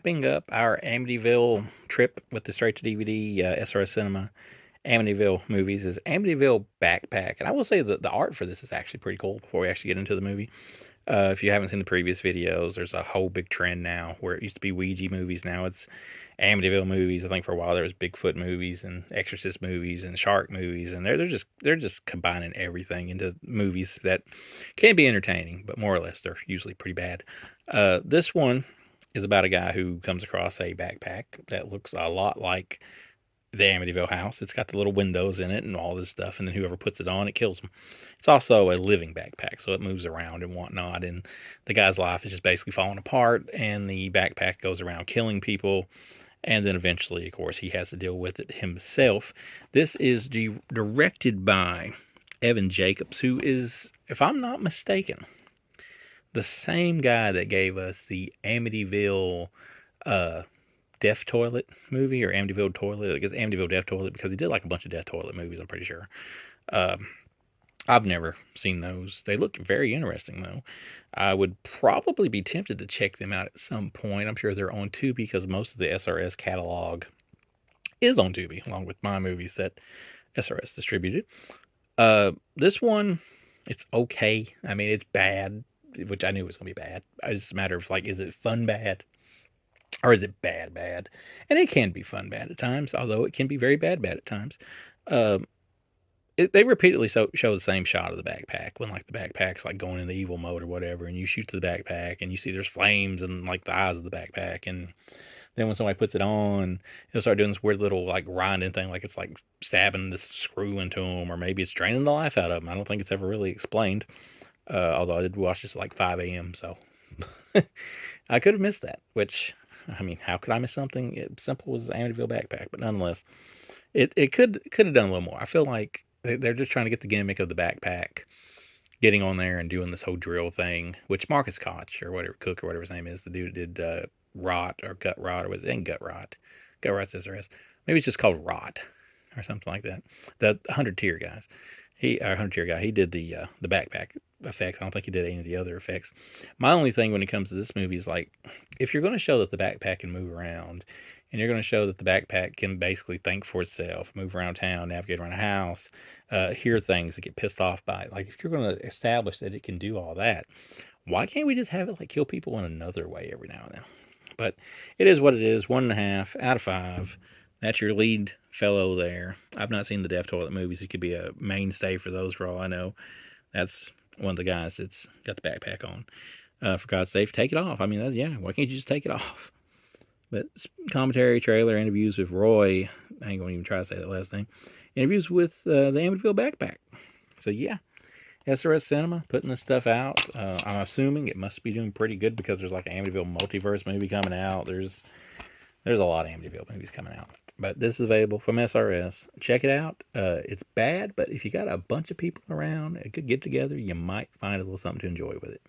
wrapping up our Amityville trip with the straight-to-DVD SRS Cinema Amityville movies is Amityville Backpack. And I will say that the art for this is actually pretty cool before we actually get into the movie. If you haven't seen the previous videos, there's a whole big trend now where it used to be Ouija movies. Now it's Amityville movies. I think for a while there was Bigfoot movies and Exorcist movies and Shark movies, and they're just combining everything into movies that can be entertaining, but more or less they're usually pretty bad. This one is about a guy who comes across a backpack that looks a lot like the Amityville house. It's got the little windows in it and all this stuff, and then whoever puts it on, it kills them. It's also a living backpack, so it moves around and whatnot, and the guy's life is just basically falling apart, and the backpack goes around killing people, and then eventually, of course, he has to deal with it himself. This is directed by Evan Jacobs, who is, if I'm not mistaken, the same guy that gave us the Amityville uh, Death Toilet movie, or Amityville Toilet. I guess Amityville Death Toilet, because he did like a bunch of Death Toilet movies, I'm pretty sure. Um, I've never seen those. They look very interesting, though. I would probably be tempted to check them out at some point. I'm sure they're on Tubi because most of the SRS catalog is on Tubi, along with my movies that SRS distributed. This one, it's okay. I mean, it's bad, which I knew was going to be bad. It's just a matter of, like, is it fun bad? Or is it bad bad? And it can be fun bad at times, although it can be very bad bad at times. Um, they repeatedly show the same shot of the backpack when, like, the backpack's like going into evil mode or whatever, and you shoot to the backpack and you see there's flames and like the eyes of the backpack, and then when somebody puts it on, it'll start doing this weird little like grinding thing, like it's like stabbing this screw into them, or maybe it's draining the life out of them. I don't think it's ever really explained. Although I did watch this at like 5 a.m., so I could have missed that. Which, I mean, how could I miss something as simple as Amityville Backpack? But nonetheless, it could have done a little more. I feel like they're just trying to get the gimmick of the backpack, getting on there and doing this whole drill thing, which Marcus Koch, or whatever, Cook, or whatever his name is, the dude did Rot, or Gut Rot, or was it in Gut Rot? Gut Rot's SRS. Maybe it's just called Rot or something like that. The 100 tier guys. He, our 100 tier guy, he did the backpack effects. I don't think he did any of the other effects. My only thing when it comes to this movie is, like, if you're going to show that the backpack can move around, and you're going to show that the backpack can basically think for itself, move around town, navigate around a house, hear things, and get pissed off by it. Like, if you're going to establish that it can do all that, why can't we just have it like kill people in another way every now and then? But it is what it is. 1.5 out of 5. That's your lead fellow there. I've not seen the Death Toilet movies. He could be a mainstay for those, for all I know. That's one of the guys that's got the backpack on. For God's sake, take it off. I mean, yeah, why can't you just take it off? But commentary, trailer, interviews with Roy. I ain't going to even try to say that last name. Interviews with the Amityville Backpack. So, yeah. SRS Cinema putting this stuff out. I'm assuming it must be doing pretty good because there's like an Amityville multiverse movie coming out. There's a lot of Amityville movies coming out. But this is available from SRS. Check it out. It's bad, but if you got a bunch of people around, a good get together, you might find a little something to enjoy with it.